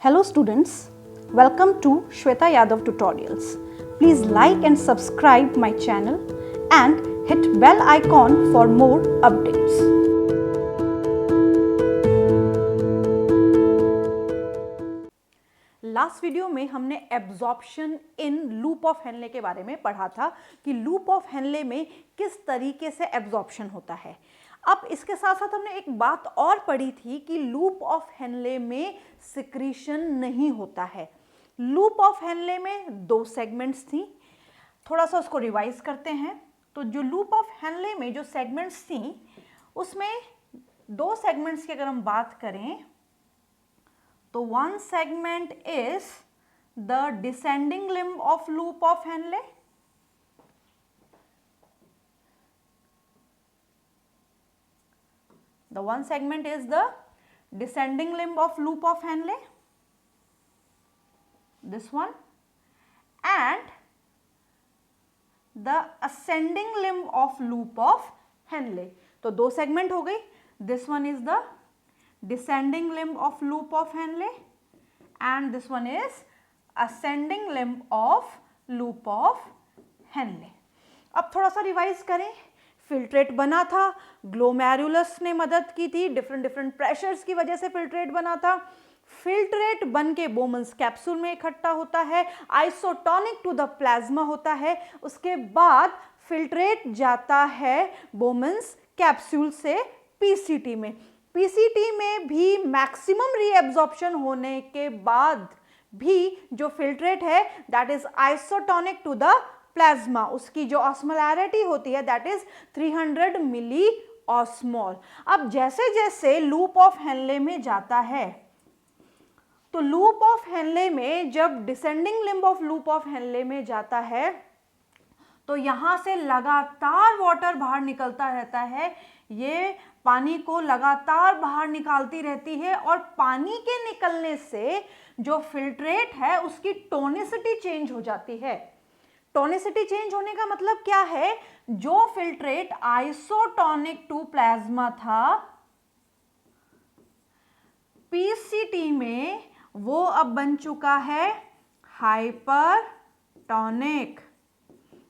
Hello students, welcome to Shweta Yadav Tutorials. Please like and subscribe my channel and hit bell icon for more updates. Last video में हमने absorption in loop of Henley के बारे में पढ़ा था कि loop of Henle में किस तरीके से एब्जॉर्प्शन होता है। अब इसके साथ साथ हमने एक बात और पढ़ी थी कि लूप ऑफ हेनले में सिक्रीशन नहीं होता है। लूप ऑफ हेनले में दो सेगमेंट्स थी, थोड़ा सा उसको रिवाइज करते हैं। तो जो लूप ऑफ हेनले में जो सेगमेंट्स थी उसमें दो सेगमेंट्स की अगर हम बात करें तो one segment is the descending limb of loop of Henley, the one segment is the descending limb of loop of Henle, this one, and the ascending limb of loop of Henle. तो दो segment हो गई, this one is the descending limb of loop of Henle and this one is ascending limb of loop of Henle. अब थोड़ा सा revise करें। Filtrate बना था, ग्लोमेरुलस ने मदद की थी, डिफरेंट प्रेशर्स की वजह से फिल्ट्रेट बना था। फिल्ट्रेट बन के बोमन्स कैप्सूल में इकट्ठा होता है, आइसोटोनिक टू द प्लाज्मा होता है। उसके बाद फिल्ट्रेट जाता है बोमन्स कैप्सूल से पीसीटी में। पीसीटी में भी मैक्सिमम रीएब्जॉर्प्शन होने के बाद भी जो फिल्ट्रेट है that is isotonic to the plasma, उसकी जो ऑस्मोलैरिटी होती है दैट इज 300 मिली ऑस्मोल। अब जैसे जैसे लूप ऑफ हेनले में जाता है तो लूप ऑफ हेनले में जब descending limb of loop of Henle में जाता है तो यहां से लगातार वाटर बाहर निकलता रहता है। ये पानी को लगातार बाहर निकालती रहती है और पानी के निकलने से जो फिल्ट्रेट है उसकी टोनिसिटी चेंज हो जाती है। टोनिसिटी चेंज होने का मतलब क्या है? जो फिल्ट्रेट आइसोटोनिक टू प्लाज्मा था पीसीटी में, वो अब बन चुका है हाइपरटोनिक।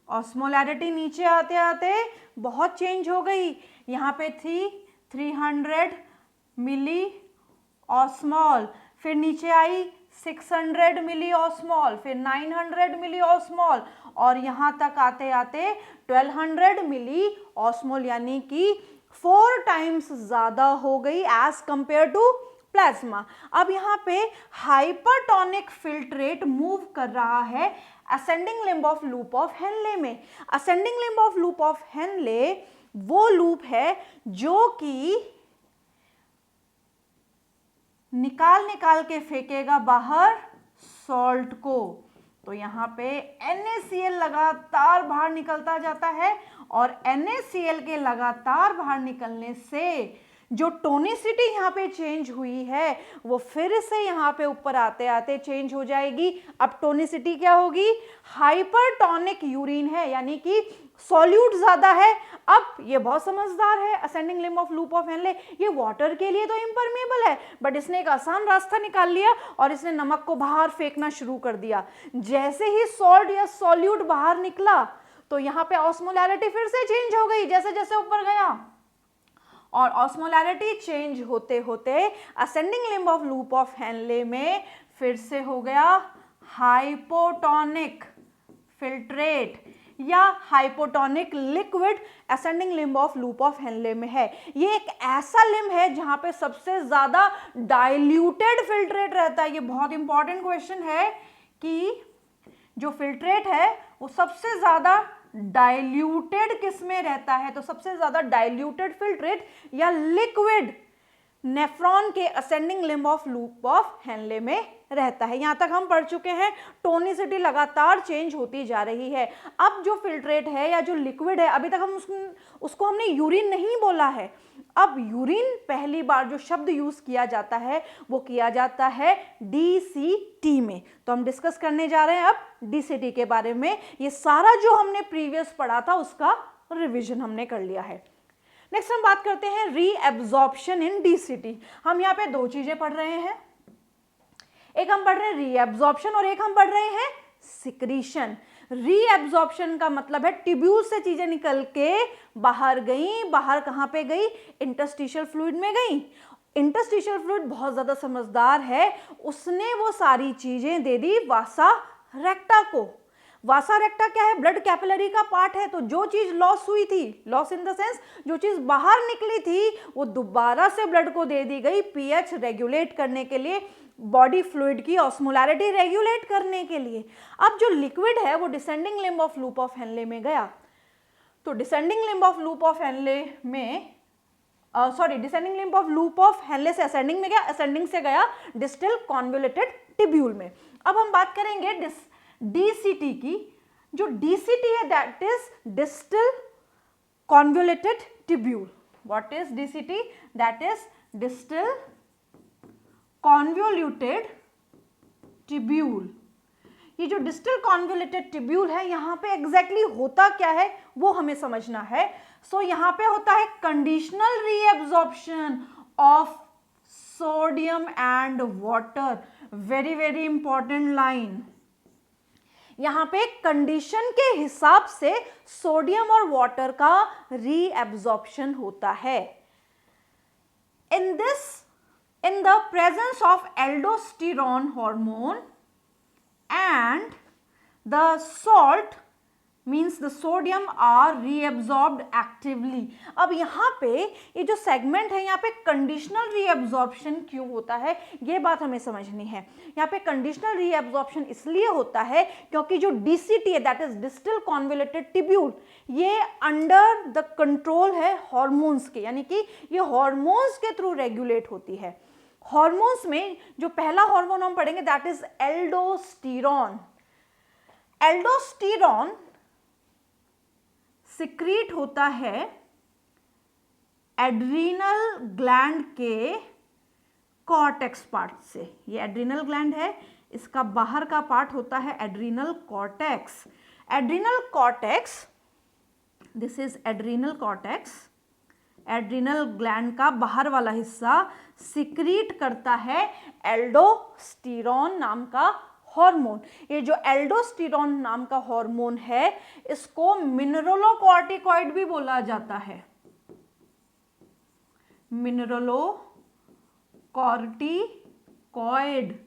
ऑस्मोलैरिटी नीचे आते आते बहुत चेंज हो गई। यहां पे थी 300 मिली ऑस्मोल, फिर नीचे आई 600 मिली ऑस्मोल, फिर 900 मिली ऑस्मोल और यहां तक आते आते 1200 मिली ऑस्मोल, यानी कि 4 टाइम्स ज्यादा हो गई एज कंपेयर टू प्लाज्मा। अब यहाँ पे हाइपरटोनिक फिल्ट्रेट मूव कर रहा है ascending limb of loop of Henle में। Ascending limb of loop of Henle वो लूप है जो कि निकाल के फेंकेगा बाहर सॉल्ट को। तो यहाँ पे NaCl लगातार बाहर निकलता जाता है और NaCl के लगातार बाहर निकलने से जो टोनिसिटी यहाँ पे चेंज हुई है वो फिर से यहाँ पे ऊपर आते आते चेंज हो जाएगी। अब टोनिसिटी क्या होगी? हाइपरटोनिक यूरिन है, यानी कि सॉल्यूट ज्यादा है। अब ये बहुत समझदार है ascending limb of loop of Henley, ये वाटर के लिए तो इम्परमेबल है बट इसने एक आसान रास्ता निकाल लिया और इसने नमक को बाहर फेंकना शुरू कर दिया। जैसे ही सॉल्ट या सॉल्यूट बाहर निकला तो यहाँ पे ऑस्मोलैरिटी फिर से चेंज हो गई जैसे जैसे ऊपर गया, और ऑस्मोलैरिटी चेंज होते होते ascending limb of loop of Henle में फिर से हो गया हाइपोटोनिक फिल्ट्रेट या hypotonic liquid ascending limb of loop of Henle में है। ये एक ऐसा लिम्ब है जहां पे सबसे ज्यादा डाइल्यूटेड फिल्ट्रेट रहता है। ये बहुत इंपॉर्टेंट क्वेश्चन है कि जो फिल्ट्रेट है वो सबसे ज्यादा डाइल्यूटेड किस में रहता है? तो सबसे ज्यादा डाइल्यूटेड फिल्ट्रेट या लिक्विड नेफ्रॉन के ascending limb of loop of Henle में रहता है। यहां तक हम पढ़ चुके हैं। टोनिसिटी लगातार चेंज होती जा रही है। अब जो फिल्ट्रेट है या जो लिक्विड है, अभी तक हम उसको हमने यूरिन नहीं बोला है। अब यूरिन पहली बार जो शब्द यूज किया जाता है वो किया जाता है DCT में। तो हम डिस्कस करने जा रहे हैं अब DCT के बारे में। ये सारा जो हमने प्रीवियस पढ़ा था उसका रिविजन हमने कर लिया है। नेक्स्ट हम बात करते हैं रीएब्जॉर्प्शन इन DCT। हम यहाँ पे दो चीजें पढ़ रहे हैं। एक हम पढ़ रहे हैं रीएब्जॉर्प्शन और एक हम पढ़ रहे हैं सिक्रीशन। रीएब्जॉर्प्शन का मतलब है ट्यूब्यूल से चीजें निकल के बाहर गई, बाहर कहां पे गई, इंटरस्टिशियल फ्लूइड में गई। इंटरस्टिशियल फ्लूइड बहुत ज्यादा समझदार है, उसने वो सारी चीजें दे दी वासा रेक्टा को। वासा रेक्टा क्या है, ब्लड कैपिलरी का पार्ट है। तो जो चीज लॉस हुई थी, लॉस इन द सेंस जो चीज बाहर निकली थी, वो दोबारा से ब्लड को दे दी गई पीएच रेगुलेट करने के लिए, बॉडी फ्लूइड की ऑस्मोलैरिटी रेगुलेट करने के लिए। अब जो लिक्विड है वो descending limb of loop of Henle में गया। तो descending limb of loop of Henle में descending limb of loop of Henle से असेंडिंग में गया, असेंडिंग से गया डिस्टल कॉन्वोल्यूटेड टिब्यूल में। अब हम बात करेंगे डीसीटी की। जो डीसीटी है that is distal convoluted tubule. What is DCT? That is distal convoluted tubule. ये जो डिस्टल कॉन्वोल्यूटेड टिब्यूल है, यहां पे एग्जैक्टली होता क्या है वो हमें समझना है। सो यहां पे होता है conditional reabsorption of sodium and water. Very very important line. यहां पे कंडीशन के हिसाब से सोडियम और वाटर का रीएब्जॉर्प्शन होता है। In the presence of aldosterone hormone and the salt means the sodium are reabsorbed actively। अब यहाँ पे ये जो सेगमेंट है, यहाँ पे कंडीशनल रीएब्जॉर्प्शन क्यों होता है ये बात हमें समझनी है। यहाँ पे कंडीशनल रीएब्जॉर्प्शन इसलिए होता है क्योंकि जो डीसीटी है that is distal convoluted tubule, ये अंडर द कंट्रोल है हॉर्मोन्स के, यानी कि ये हॉर्मोन्स के थ्रू रेगुलेट होती है। हॉर्मोन्स में जो पहला हार्मोन हम पढ़ेंगे that is aldosterone. Aldosterone secrete होता है एड्रीनल ग्लैंड के कॉर्टेक्स पार्ट से। ये एड्रीनल ग्लैंड है, इसका बाहर का पार्ट होता है adrenal cortex. Adrenal cortex, this is adrenal cortex, adrenal gland का बाहर वाला हिस्सा सिक्रीट करता है एल्डोस्टेरॉन नाम का हार्मोन। ये जो एल्डोस्टेरॉन नाम का हार्मोन है, इसको मिनरलोकॉर्टिकॉइड भी बोला जाता है। Mineralocorticoid,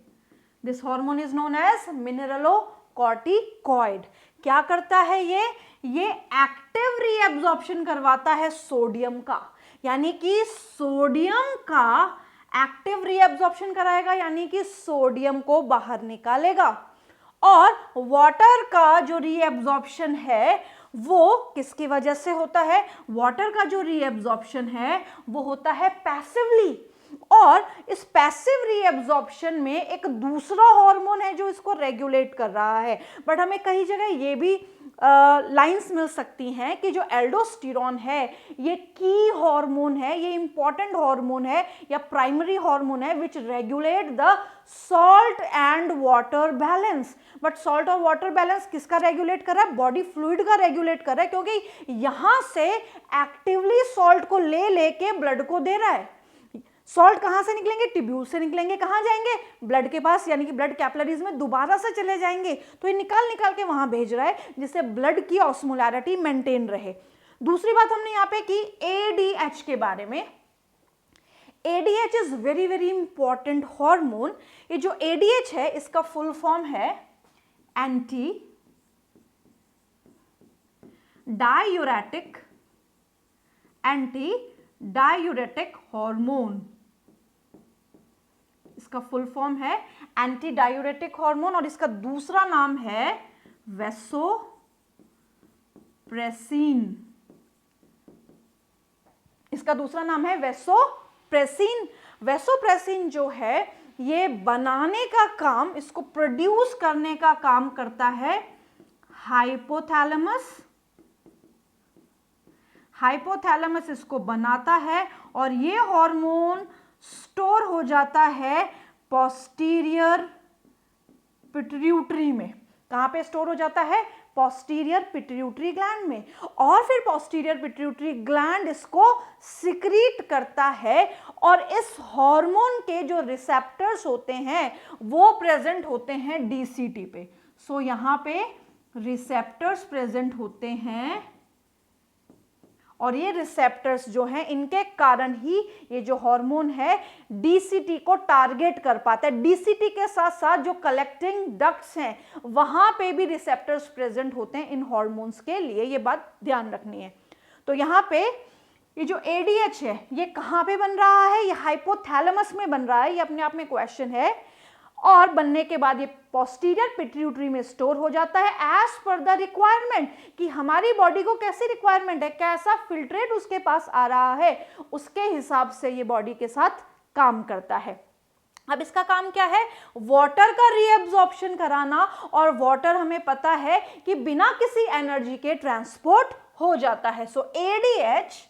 this hormone is known as mineralocorticoid. क्या करता है ये एक्टिव रीएब्जॉर्प्शन करवाता है सोडियम का, यानी कि सोडियम का एक्टिव रीएब्जॉर्प्शन कराएगा, यानी कि सोडियम को बाहर निकालेगा। और वाटर का जो रीएब्जॉर्प्शन है वो किसकी वजह से होता है? वाटर का जो रीएब्जॉर्प्शन है वो होता है पैसिवली। और इस पैसिव रीएब्जॉर्प्शन में एक दूसरा हार्मोन है जो इसको रेगुलेट कर रहा है। बट हमें कई जगह ये भी लाइंस मिल सकती हैं कि जो एल्डोस्टेरॉन है ये की हार्मोन है, ये इंपॉर्टेंट हार्मोन है या प्राइमरी हार्मोन है विच regulate the salt and water balance. But salt और वाटर बैलेंस किसका रेगुलेट कर रहा है? बॉडी फ्लूइड का रेगुलेट कर रहा है, क्योंकि यहां से एक्टिवली सॉल्ट को लेके ब्लड को दे रहा है। सॉल्ट कहां से निकलेंगे? टिब्यूल से निकलेंगे, कहां जाएंगे? ब्लड के पास, यानी कि ब्लड कैपिलरीज में दोबारा से चले जाएंगे। तो ये निकाल के वहां भेज रहा है जिससे ब्लड की ऑस्मोलैरिटी मेंटेन रहे। दूसरी बात हमने यहाँ पे की एडीएच के बारे में। ADH is very very important hormone. ये जो एडीएच है इसका फुल फॉर्म है एंटी डायूरेटिक हार्मोन। इसका फुल फॉर्म है एंटी डायूरेटिक हार्मोन और इसका दूसरा नाम है वैसोप्रेसिन। इसका दूसरा नाम है वैसोप्रेसिन। वैसोप्रेसिन जो है ये बनाने का काम, इसको प्रोड्यूस करने का काम करता है हाइपोथैलेमस। हाइपोथैलेमस इसको बनाता है और ये हार्मोन स्टोर हो जाता है पोस्टीरियर पिट्यूटरी में। कहाँ पे स्टोर हो जाता है? पोस्टीरियर पिट्यूटरी ग्लैंड में, और फिर पोस्टीरियर पिट्यूटरी ग्लैंड इसको सिक्रीट करता है, और इस हार्मोन के जो रिसेप्टर्स होते हैं वो प्रेजेंट होते हैं डीसीटी पे। सो यहाँ पे रिसेप्टर्स प्रेजेंट होते हैं, और ये रिसेप्टर्स जो हैं इनके कारण ही ये जो हार्मोन है डीसीटी को टारगेट कर पाता है। डीसीटी के साथ साथ जो कलेक्टिंग डक्ट्स हैं वहां पे भी रिसेप्टर्स प्रेजेंट होते हैं इन हार्मोन्स के लिए, ये बात ध्यान रखनी है। तो यहाँ पे ये जो एडीएच है ये कहाँ पे बन रहा है? ये हाइपोथैलेमस में बन रहा है, ये अपने आप में क्वेश्चन है, और बनने के बाद ये पोस्टीरियर पिट्यूटरी में स्टोर हो जाता है एज पर द रिक्वायरमेंट, कि हमारी बॉडी को कैसी रिक्वायरमेंट है, कैसा फिल्ट्रेट उसके पास आ रहा है, उसके हिसाब से ये बॉडी के साथ काम करता है। अब इसका काम क्या है? वाटर का रीएब्जॉर्प्शन कराना, और वाटर हमें पता है कि बिना किसी एनर्जी के ट्रांसपोर्ट हो जाता है। So ADH,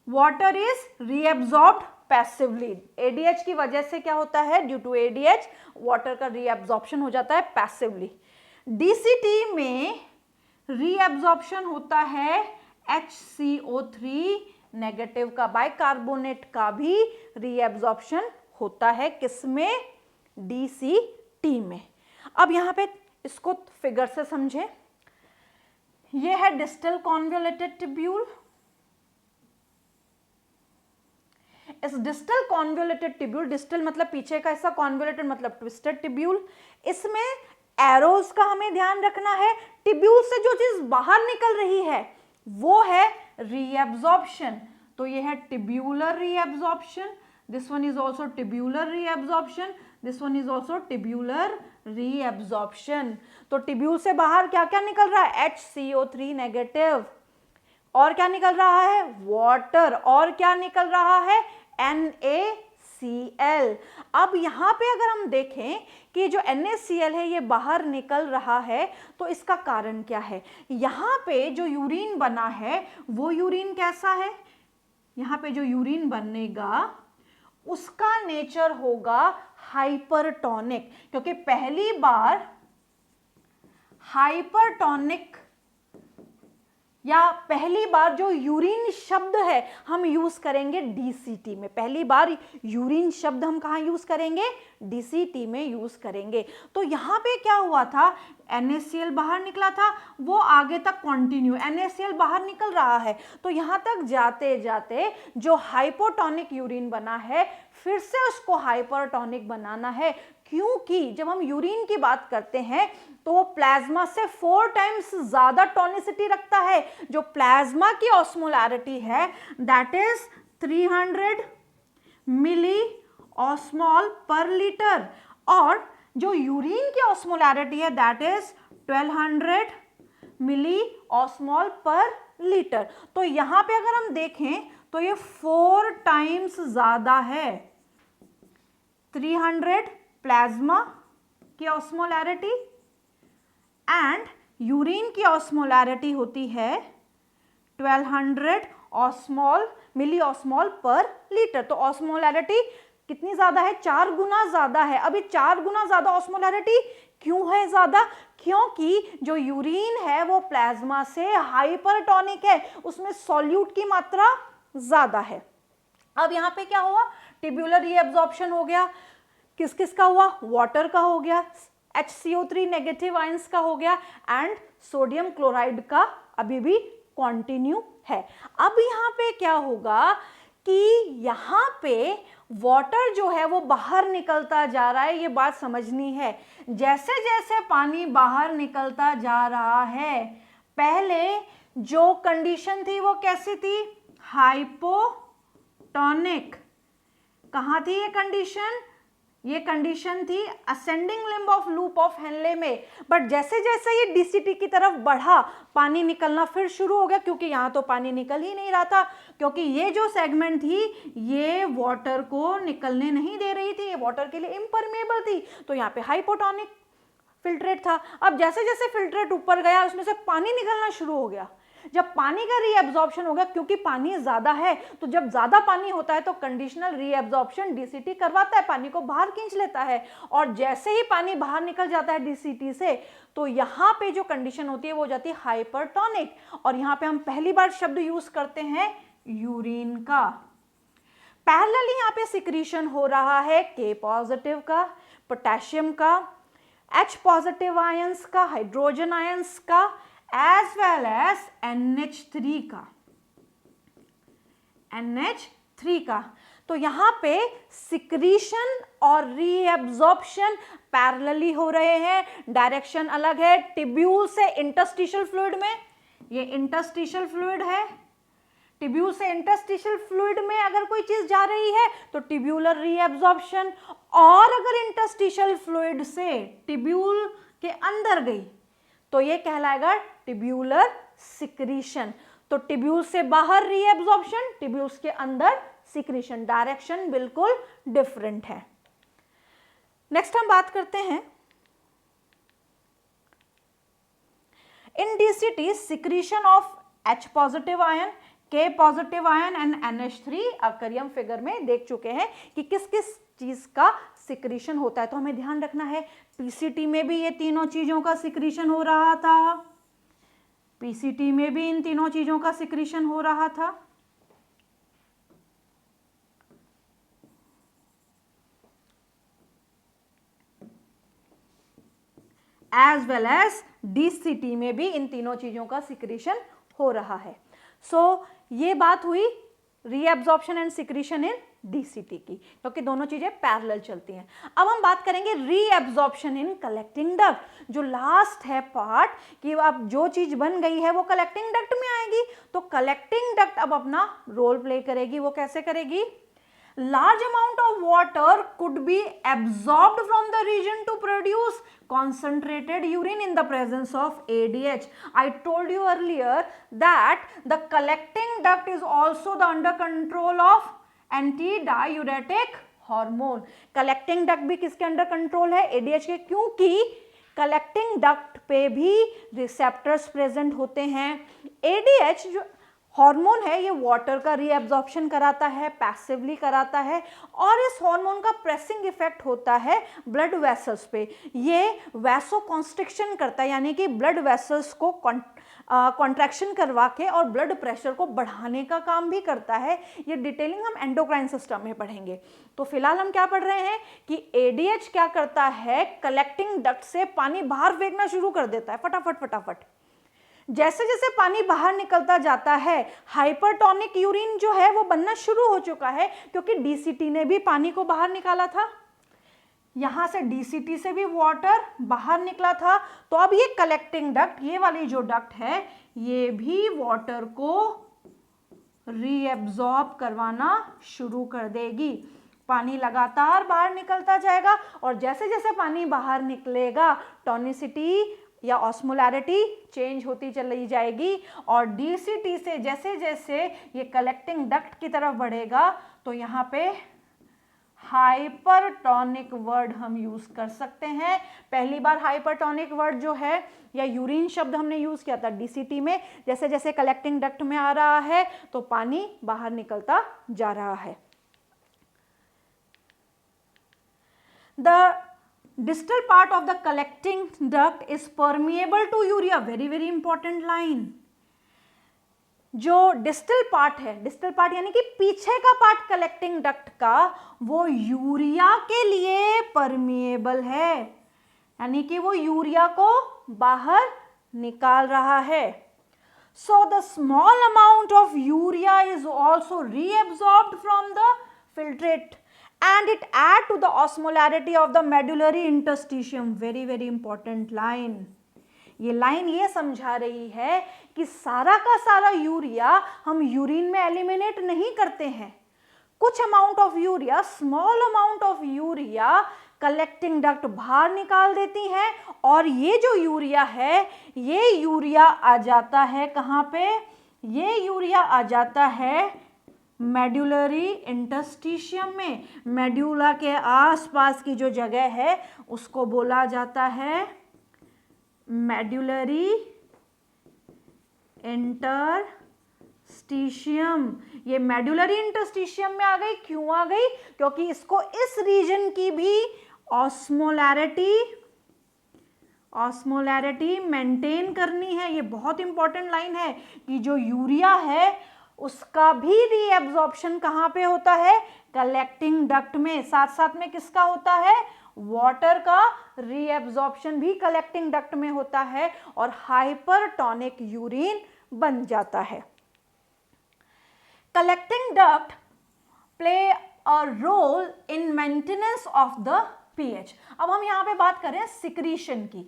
water is reabsorbed passively. ADH की वजह से क्या होता है? ड्यू टू एडीएच वाटर का रीएब्जॉर्प्शन हो जाता है पैसिवली। डीसीटी में रीएब्जॉर्प्शन होता है HCO3 नेगेटिव का, बाइकार्बोनेट का भी रीएब्जॉर्प्शन होता है, किसमें? डीसीटी में। अब यहाँ पे इसको फिगर से समझें। ये है डिस्टल कॉन्वोल्यूटेड ट्यूब्यूल। इस डिस्टल कॉन्वोल्यूटेड ट्यूब्यूल, डिस्टल मतलब पीछे का हिस्सा, कॉन्वोल्यूटेड मतलब ट्विस्टेड ट्यूब्यूल, इसमें एरोज का हमें ध्यान रखना है। ट्यूब्यूल से जो चीज बाहर निकल रही है वो है रीएब्जॉर्प्शन, तो ये है tubular reabsorption, this one is also tubular reabsorption, this one is also tubular reabsorption. तो ट्यूब्यूल से बाहर क्या क्या निकल रहा है? HCO3 नेगेटिव, और क्या निकल रहा है? वाटर, और क्या निकल रहा है? NaCl। अब यहाँ पे अगर हम देखें कि जो NaCl है ये बाहर निकल रहा है, तो इसका कारण क्या है? यहाँ पे जो यूरिन बना है वो यूरिन कैसा है? यहाँ पे जो यूरिन बनेगा उसका नेचर होगा हाइपरटोनिक, क्योंकि पहली बार हाइपरटोनिक या पहली बार जो यूरिन शब्द है हम यूज करेंगे डीसीटी में। पहली बार यूरिन शब्द हम कहाँ यूज करेंगे? डीसीटी में यूज करेंगे। तो यहाँ पे क्या हुआ था? NaCl बाहर निकला था, वो आगे तक कंटिन्यू, NaCl बाहर निकल रहा है, तो यहाँ तक जाते जाते जो हाइपोटोनिक यूरिन बना है फिर से उसको हाइपरटोनिक बनाना है, क्योंकि जब हम यूरिन की बात करते हैं तो वो प्लाज्मा से 4 टाइम्स ज्यादा टोनिसिटी रखता है। जो प्लाज्मा की ऑस्मोलैरिटी है दैट इज 300 मिली ऑस्मोल पर लीटर, और जो यूरिन की ऑस्मोलैरिटी है दैट इज 1200 मिली ऑस्मोल पर लीटर। तो यहां पे अगर हम देखें तो ये 4 टाइम्स ज्यादा है। 300 प्लाज्मा की ऑस्मोलैरिटी एंड यूरिन की ऑस्मोलैरिटी होती है 1200 ऑस्मोल मिली ऑस्मोल पर लीटर। तो ऑस्मोलैरिटी कितनी ज्यादा है? 4 गुना ज्यादा है। अभी 4 गुना ज्यादा ऑस्मोलैरिटी क्यों है ज्यादा? क्योंकि जो यूरिन है वो प्लाज्मा से हाइपरटोनिक है, उसमें सॉल्यूट की मात्रा ज्यादा है। अब यहाँ पे क्या हुआ? ट्यूब्यूलर रीएब्जॉर्प्शन हो गया। किस किस का हुआ? वाटर का हो गया, HCO3 नेगेटिव आयंस का हो गया, एंड सोडियम क्लोराइड का अभी भी कंटिन्यू है। अब यहाँ पे क्या होगा कि यहाँ पे वाटर जो है वो बाहर निकलता जा रहा है, ये बात समझनी है। जैसे जैसे पानी बाहर निकलता जा रहा है, पहले जो कंडीशन थी वो कैसी थी? हाइपोटोनिक। कहाँ थी ये कंडीशन? ये कंडीशन थी ascending limb of loop of Henle में। बट जैसे जैसे ये डीसीटी की तरफ बढ़ा, पानी निकलना फिर शुरू हो गया, क्योंकि यहाँ तो पानी निकल ही नहीं रहा था, क्योंकि ये जो सेगमेंट थी ये वाटर को निकलने नहीं दे रही थी, ये वाटर के लिए इम्परमेबल थी, तो यहाँ पे हाइपोटोनिक फिल्ट्रेट था। अब जैसे जैसे फिल्ट्रेट ऊपर गया उसमें से पानी निकलना शुरू हो गया। जब पानी का रीएब्जॉर्प्शन होगा, क्योंकि पानी ज्यादा है, तो जब ज्यादा पानी होता है तो कंडीशनल रीएब्जॉर्प्शन डीसीटी करवाता है, पानी को बाहर खींच लेता है, और जैसे ही पानी बाहर निकल जाता है डीसीटी से, तो यहाँ पे जो कंडीशन होती है वो हो जाती है हाइपरटोनिक। और यहाँ पे हम पहली बार शब्द यूज करते हैं यूरिन का। पैरेलली यहाँ पे सिक्रीशन हो रहा है के पॉजिटिव का, पोटेशियम का, H पॉजिटिव आयंस का, हाइड्रोजन आयंस का, एज वेल एज NH3 का, NH3 का। तो यहाँ पे सिक्रीशन और रीएब्जॉर्प्शन पैरेलली हो रहे हैं, डायरेक्शन अलग है। टिब्यूल से इंटरस्टिशियल फ्लूइड में, ये इंटरस्टिशियल फ्लूइड है, टिब्यूल से इंटरस्टिशियल फ्लूइड में अगर कोई चीज जा रही है तो टिब्यूलर रीएब्जॉर्प्शन, और अगर इंटरस्टिशियल फ्लूइड से टिब्यूल के अंदर गई तो ये कहलाएगा टिब्यूलर सिक्रीशन। तो टिब्यूल से बाहर रीएब्जॉर्प्शन, टिब्यूल्स के अंदर सिक्रीशन, डायरेक्शन बिल्कुल डिफरेंट है। नेक्स्ट हम बात करते हैं in DCT secretion of H positive ion, K positive ion and NH3 occur हम फिगर में देख चुके हैं कि किस किस चीज का सिक्रीशन होता है। तो हमें ध्यान रखना है पीसीटी में भी ये तीनों चीजों का सिक्रीशन हो रहा था, पीसीटी में भी इन तीनों चीजों का सिक्रीशन हो रहा था। एज वेल एज डीसीटी में भी इन तीनों चीजों का सिक्रीशन हो रहा है। सो ये बात हुई reabsorption and secretion in DCT की, क्योंकि दोनों चीजें पैरेलल चलती हैं। अब हम बात करेंगे रीएब्जॉर्प्शन इन कलेक्टिंग डक्ट, जो लास्ट है पार्ट, कि अब जो चीज बन गई है वो कलेक्टिंग डक्ट में आएगी। तो कलेक्टिंग डक्ट अब अपना रोल प्ले करेगी। वो कैसे करेगी? Large amount of water could be absorbed from the region to produce concentrated urine in the presence of ADH. I told you earlier that the collecting duct is also the under control of antidiuretic hormone. Collecting duct भी किसके under control है? ADH के, क्योंकि collecting duct पे भी receptors present होते हैं। ADH जो हार्मोन है ये वाटर का रीएब्जॉर्प्शन कराता है, पैसिवली कराता है, और इस हार्मोन का प्रेसिंग इफेक्ट होता है ब्लड वेसल्स पे। ये वैसोकॉन्स्ट्रिक्शन करता है, यानी कि ब्लड वेसल्स को कॉन्ट्रैक्शन करवा के और ब्लड प्रेशर को बढ़ाने का काम भी करता है। ये डिटेलिंग हम एंडोक्राइन सिस्टम में पढ़ेंगे। तो फिलहाल हम क्या पढ़ रहे हैं कि एडीएच क्या करता है, कलेक्टिंग डक्ट से पानी बाहर फेंकना शुरू कर देता है फटाफट फटाफट। जैसे जैसे पानी बाहर निकलता जाता है, हाइपरटोनिक यूरिन जो है वो बनना शुरू हो चुका है, क्योंकि डीसीटी ने भी पानी को बाहर निकाला था, यहां से डीसीटी से भी वाटर बाहर निकला था। तो अब ये कलेक्टिंग डक्ट, ये वाली जो डक्ट है, ये भी वाटर को रीएब्जॉर्ब करवाना शुरू कर देगी। पानी लगातार बाहर निकलता जाएगा, और जैसे जैसे पानी बाहर निकलेगा टोनिसिटी या ऑस्मोलैरिटी चेंज होती चली जाएगी, और डीसीटी से जैसे जैसे ये कलेक्टिंग डक्ट की तरफ बढ़ेगा तो यहाँ पे हाइपरटोनिक वर्ड हम यूज कर सकते हैं। पहली बार हाइपरटोनिक वर्ड जो है या यूरिन शब्द हमने यूज किया था डीसीटी में। जैसे जैसे कलेक्टिंग डक्ट में आ रहा है तो पानी बाहर निकलता जा रहा है। The distal part of the collecting duct is permeable to urea. Very very important line. जो डिस्टल पार्ट है, डिस्टल पार्ट यानी कि पीछे का पार्ट कलेक्टिंग डक्ट का, वो यूरिया के लिए परमिएबल है, यानी कि वो यूरिया को बाहर निकाल रहा है। So the small amount of urea is also reabsorbed from the filtrate and it add to the osmolarity of the medullary interstitium. Very very important line. ये लाइन ये समझा रही है कि सारा का सारा यूरिया हम यूरिन में एलिमिनेट नहीं करते हैं। कुछ amount of urea, small amount of urea collecting duct बाहर निकाल देती हैं, और ये जो यूरिया है, ये यूरिया आ जाता है कहाँ पे? ये यूरिया आ जाता है मेड्यूलरी इंटरस्टिशियम में। मेड्यूला के आसपास की जो जगह है उसको बोला जाता है मेड्यूलरी इंटरस्टिशियम। ये मेडुलरी इंटरस्टिशियम में आ गई। क्यों आ गई? क्योंकि इसको इस रीजन की भी ऑस्मोलैरिटी मेंटेन करनी है। ये बहुत इंपॉर्टेंट लाइन है कि जो यूरिया है उसका भी रीएब्जॉर्प्शन कहाँ पे होता है? कलेक्टिंग डक्ट में। साथ साथ में किसका होता है? वाटर का रीएब्जॉर्प्शन भी कलेक्टिंग डक्ट में होता है और हाइपरटोनिक यूरिन बन जाता है। Collecting duct play a role in maintenance of the pH. अब हम यहां पे बात करें सिक्रीशन की।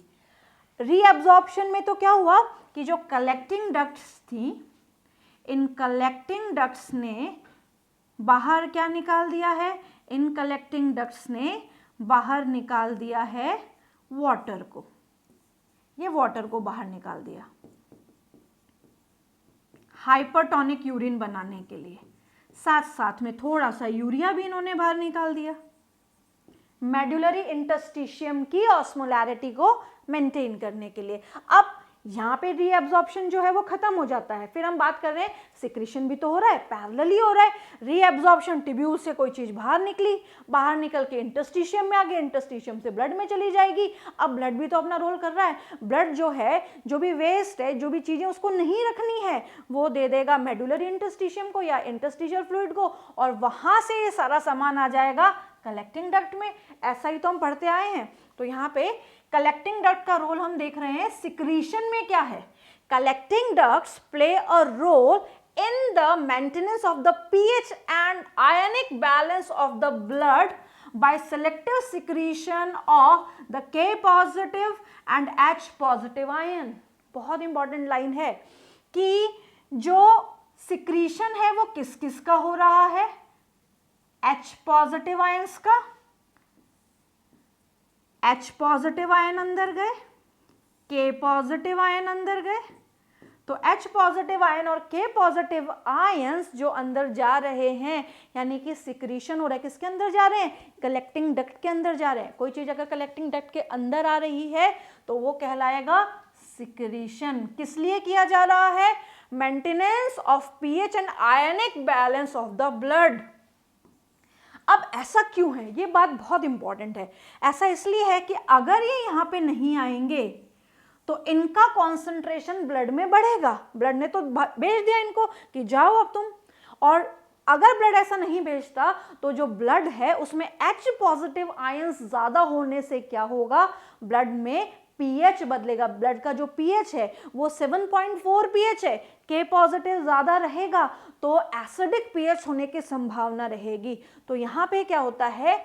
रीएब्जॉर्प्शन में तो क्या हुआ कि जो कलेक्टिंग डक्ट्स थी, इन कलेक्टिंग डक्ट्स ने बाहर क्या निकाल दिया है? इन कलेक्टिंग डक्ट्स ने बाहर निकाल दिया है वाटर को। ये वाटर को बाहर निकाल दिया हाइपरटोनिक यूरिन बनाने के लिए। साथ साथ में थोड़ा सा यूरिया भी इन्होंने बाहर निकाल दिया मेडुलरी इंटरस्टिशियम की ऑस्मोलैरिटी को मेंटेन करने के लिए। अब यहाँ पे रीएब्जॉर्प्शन जो है वो खत्म हो जाता है। फिर हम बात कर रहे हैं सिक्रीशन भी तो हो रहा है, पैरेलली हो रहा है। रीएब्जॉर्प्शन, टिब्यूल से कोई चीज बाहर निकली, बाहर निकल के इंटरस्टिशियम में आ गई, इंटरस्टिशियम से ब्लड में चली जाएगी। अब ब्लड भी तो अपना रोल कर रहा है। ब्लड जो है, जो भी वेस्ट है, जो भी चीजें उसको नहीं रखनी है, वो दे देगा मेडुलरी इंटरस्टिशियम को या इंटरस्टिशियल फ्लूइड को, और वहां से ये सारा सामान आ जाएगा कलेक्टिंग डक्ट में। ऐसा ही तो हम पढ़ते आए हैं। तो यहाँ पे कलेक्टिंग डक्ट का रोल हम देख रहे हैं। सिक्रीशन में क्या है? Collecting ducts play a role in the maintenance of the pH and ionic balance of the blood by selective secretion of the K positive and H positive ion। बहुत important line है कि जो secretion है वो किस किस का हो रहा है? H पॉजिटिव आयंस का। H पॉजिटिव आयन अंदर गए, K पॉजिटिव आयन अंदर गए। तो H पॉजिटिव आयन और K पॉजिटिव आयंस जो अंदर जा रहे हैं, यानी कि सिक्रीशन हो रहा है, किसके अंदर जा रहे हैं? कलेक्टिंग डक्ट के अंदर जा रहे हैं। कोई चीज अगर कलेक्टिंग डक्ट के अंदर आ रही है तो वो कहलाएगा सिक्रीशन। किस लिए किया जा रहा है? Maintenance of pH and ionic balance of the blood. अब ऐसा क्यों है? ये बात बहुत इंपॉर्टेंट है। ऐसा इसलिए है कि अगर ये यहाँ पे नहीं आएंगे तो इनका कॉन्सेंट्रेशन ब्लड में बढ़ेगा। ब्लड ने तो भेज दिया इनको कि जाओ अब तुम, और अगर ब्लड ऐसा नहीं भेजता तो जो ब्लड है उसमें H पॉजिटिव आयंस ज्यादा होने से क्या होगा? ब्लड में पीएच बदलेगा। ब्लड का जो पीएच है वो 7.4 पीएच है, K पॉजिटिव ज्यादा रहेगा तो एसिडिक पीएच होने की संभावना रहेगी। तो यहाँ पे क्या होता है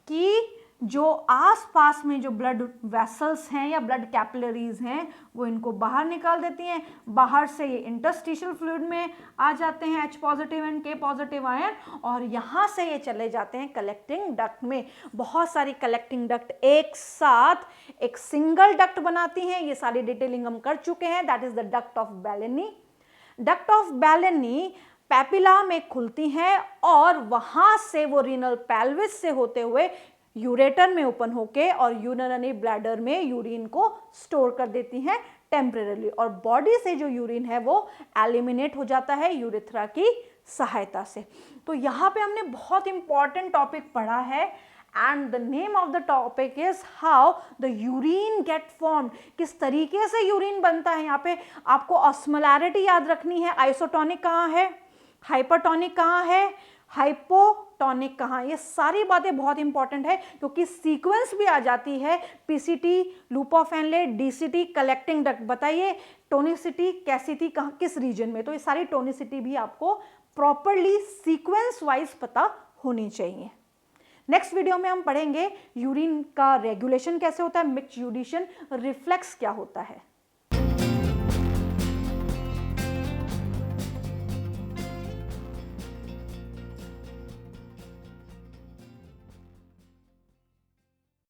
कि जो आसपास में जो ब्लड वेसल्स हैं या ब्लड कैपिलरीज हैं वो इनको बाहर निकाल देती हैं। बाहर से ये इंटरस्टिशियल फ्लूइड में आ जाते हैं H positive and K positive ion, और यहाँ से ये चले जाते हैं कलेक्टिंग डक्ट में। बहुत सारी कलेक्टिंग डक्ट एक साथ एक सिंगल डक्ट बनाती हैं। ये सारी डिटेलिंग हम कर चुके हैं। That is the duct of Bellini. Duct of Bellini papilla में खुलती हैं और वहां से वो रीनल पेल्विस से होते हुए यूरेटर में ओपन होके और यूरिनरी ब्लैडर में यूरिन को स्टोर कर देती हैं टेम्परेरीली, और बॉडी से जो यूरिन है वो एलिमिनेट हो जाता है यूरेथ्रा की सहायता से। तो यहाँ पे हमने बहुत इंपॉर्टेंट टॉपिक पढ़ा है, and the name of the topic is how the urine get formed. किस तरीके से यूरिन बनता है। यहाँ पे आपको ऑस्मोलैरिटी याद रखनी है। आइसोटोनिक कहाँ है, हाइपरटोनिक कहाँ है, हाइपोटोनिक कहाँ। ये सारी बातें बहुत इंपॉर्टेंट है क्योंकि सीक्वेंस भी आ जाती है। PCT, loop of Henley, DCT, collecting duct. बताइए टोनिसिटी कैसी थी, कहाँ, किस रीजन में। तो ये सारी टोनिसिटी भी आपको प्रॉपरली सीक्वेंस वाइज पता होनी चाहिए। नेक्स्ट वीडियो में हम पढ़ेंगे यूरिन का रेगुलेशन कैसे होता है, मिक्स्ड यूरिनेशन रिफ्लेक्स क्या होता है।